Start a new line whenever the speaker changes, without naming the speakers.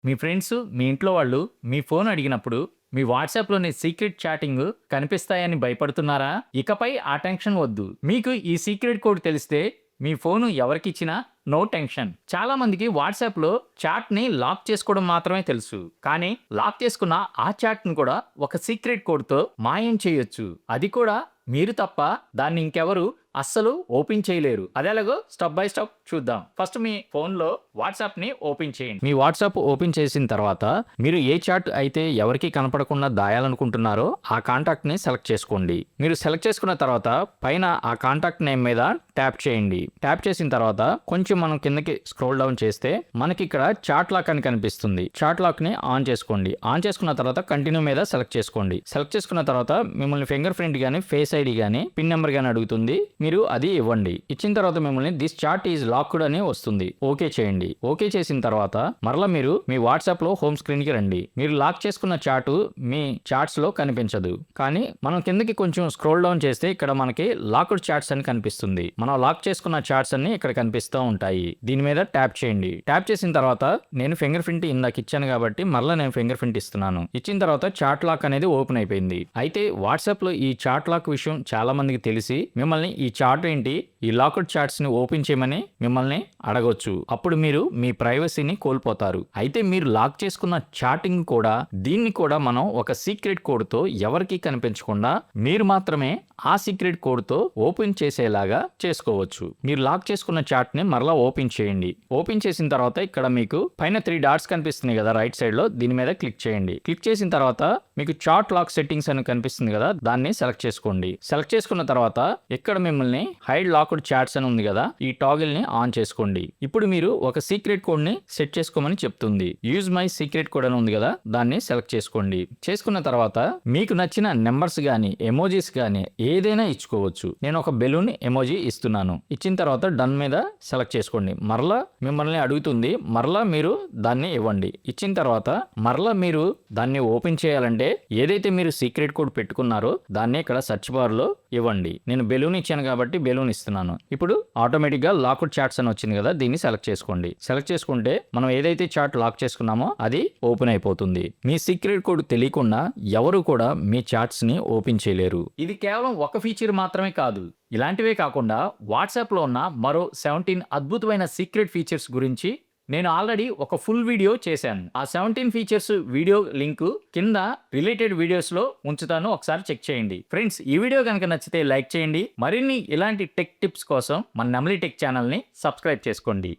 మీ friends, మీ ఇంట్లో వాళ్ళు మీ phone అడిగినప్పుడు మీ వాట్సాప్‌లోని సీక్రెట్ చాటింగ్ కనిపిస్తాయని భయపడుతున్నారా? ఇకపై ఆ టెన్షన్ వద్దు. మీకు ఈ సీక్రెట్ కోడ్ తెలిస్తే మీ ఫోను ఎవరికిచ్చినా నో టెన్షన్. చాలా మందికి వాట్సాప్‌లో చాట్‌ని లాక్ చేసుకోవడం మాత్రమే తెలుసు. కానీ లాక్ చేసుకున్న ఆ చాట్‌ని కూడా ఒక సీక్రెట్ కోడ్‌తో మాయం చేయొచ్చు. అది కూడా మీరు తప్ప దాన్ని ఇంకెవరు అస్సలు ఓపెన్ చేయలేరు. అదెలాగో స్టెప్ బై స్టెప్ చూద్దాం. ఫస్ట్ మీ ఫోన్‌లో వాట్సాప్‌ని ఓపెన్ చేయండి. మీ వాట్సాప్ ఓపెన్ చేసిన తర్వాత మీరు ఏ చాట్ అయితే ఎవరికీ కనపడకుండా దాయాలనుకుంటున్నారో ఆ కాంటాక్ట్‌ని సెలెక్ట్ చేసుకోండి. మీరు సెలెక్ట్ చేసుకున్న తర్వాత పైన ఆ కాంటాక్ట్ నేమ్ మీద ట్యాప్ చేయండి. ట్యాప్ చేసిన తర్వాత కొంచెం మనం కిందకి స్క్రోల్ డౌన్ చేస్తే మనకి ఇక్కడ చాట్ లాక్ అని కనిపిస్తుంది. చాట్ లాక్‌ని ఆన్ చేసుకోండి. ఆన్ చేసుకున్న తర్వాత కంటిన్యూ మీద సెలెక్ట్ చేసుకోండి. సెలెక్ట్ చేసుకున్న తర్వాత మిమ్మల్ని ఫింగర్ ప్రింట్ గానీ, ఫేస్ ఐడి గానీ, పిన్ నెంబర్ గానీ అడుగుతుంది. మీరు అది ఇవ్వండి. ఇచ్చిన తర్వాత మిమ్మల్ని దిస్ చాట్ ఈజ్ లాక్డ్ అని వస్తుంది. ఓకే చేయండి. ఓకే చేసిన తర్వాత మరలా మీరు మీ వాట్సాప్ లో హోమ్ స్క్రీన్ కి రండి. మీరు లాక్ చేసుకున్న చాట్ మీ చాట్స్ లో కనిపించదు. కానీ మనం కిందకి కొంచెం స్క్రోల్ డౌన్ చేస్తే ఇక్కడ మనకి లాక్డ్ చాట్స్ అని కనిపిస్తుంది. మనం లాక్ చేసుకున్న చాట్స్ అన్ని ఇక్కడ కనిపిస్తూ ఉంటాయి. దీని మీద ట్యాప్ చేయండి. ట్యాప్ చేసిన తర్వాత నేను ఫింగర్ ప్రింట్ ఇందాక ఇచ్చాను కాబట్టి మరలా నేను ఫింగర్ ప్రింట్ ఇస్తున్నాను. ఇచ్చిన తర్వాత చాట్ లాక్ అనేది ఓపెన్ అయిపోయింది. అయితే వాట్సాప్ లో ఈ చాట్ లాక్ విషయం చాలా మందికి తెలిసి మిమ్మల్ని ఈ చాట్ ఏంటి, ఈ లాక్డ్ చాట్స్ ని ఓపెన్ చేయమని మిమ్మల్ని అడగొచ్చు. అప్పుడు మీరు మీ ప్రైవసీని కోల్పోతారు. అయితే మీరు లాక్ చేసుకున్న చాటింగ్ కూడా దీన్ని కూడా మనం ఒక సీక్రెట్ కోడ్ తో ఎవరికీ కనిపించకుండా మీరు మాత్రమే ఆ సీక్రెట్ కోడ్ తో ఓపెన్ చేసేలాగా చేసుకోవచ్చు. మీరు లాక్ చేసుకున్న చాట్ ని మరలా ఓపెన్ చేయండి. ఓపెన్ చేసిన తర్వాత ఇక్కడ మీకు పైన 3 డాట్స్ కనిపిస్తున్నాయి కదా రైట్ సైడ్ లో, దీని మీద క్లిక్ చేయండి. క్లిక్ చేసిన తర్వాత మీకు చాట్ లాక్ సెట్టింగ్స్ అని కనిపిస్తుంది కదా, దాన్ని సెలెక్ట్ చేసుకోండి. సెలెక్ట్ చేసుకున్న తర్వాత ఇక్కడ మిమ్మల్ని హైడ్ లాక్డ్ చాట్స్ అని ఉంది కదా, ఈ టాగిల్ ని ఆన్ చేసుకోండి. ఇప్పుడు మీరు ఒక సీక్రెట్ కోడ్ ని సెట్ చేసుకోమని చెప్తుంది. యూజ్ మై సీక్రెట్ కోడ్ అని ఉంది కదా, దాన్ని సెలెక్ట్ చేసుకోండి. చేసుకున్న తర్వాత మీకు నచ్చిన నెంబర్స్ గానీ, ఎమోజీస్ గానీ ఏదైనా ఇచ్చుకోవచ్చు. నేను ఒక బెలూన్ ఎమోజీ ఇస్తున్నాను. ఇచ్చిన తర్వాత డన్ మీద సెలెక్ట్ చేసుకోండి. మరలా మిమ్మల్ని అడుగుతుంది, మరలా మీరు దాన్ని ఇవ్వండి. ఇచ్చిన తర్వాత మరలా మీరు దాన్ని ఓపెన్ చేయాలంటే ఏదైతే మీరు సీక్రెట్ కోడ్ పెట్టుకున్నారో దాన్ని ఇక్కడ సెర్చ్ బార్ లో ఇవ్వండి. నేను బెలూన్ ఇచ్చాను కాబట్టి బెలూన్ ఇస్తున్నాను. ఇప్పుడు ఆటోమేటిక్ గా లాక్డ్ చాట్స్ అని వచ్చింది కదా, దీన్ని సెలెక్ట్ చేసుకోండి. సెలెక్ట్ చేసుకుంటే మనం ఏదైతే చాట్ లాక్ చేసుకున్నామో అది ఓపెన్ అయిపోతుంది. మీ సీక్రెట్ కోడ్ తెలియకుండా ఎవరు కూడా మీ చాట్స్ ని ఓపెన్ చేయలేరు. ఇది కేవలం ఒక ఫీచర్ మాత్రమే కాదు. ఇలాంటివే కాకుండా వాట్సాప్ లో ఉన్న మరో 17 అద్భుతమైన సీక్రెట్ ఫీచర్స్ గురించి నేను ఆల్రెడీ ఒక ఫుల్ వీడియో చేశాను. ఆ 17 ఫీచర్స్ వీడియో లింక్ కింద రిలేటెడ్ వీడియోస్ లో ఉంచుతాను, ఒకసారి చెక్ చేయండి. ఫ్రెండ్స్, ఈ వీడియో కనుక నచ్చితే లైక్ చేయండి. మరిన్ని ఇలాంటి టెక్ టిప్స్ కోసం మన నెమలి టెక్ ఛానల్ ని సబ్స్క్రైబ్ చేసుకోండి.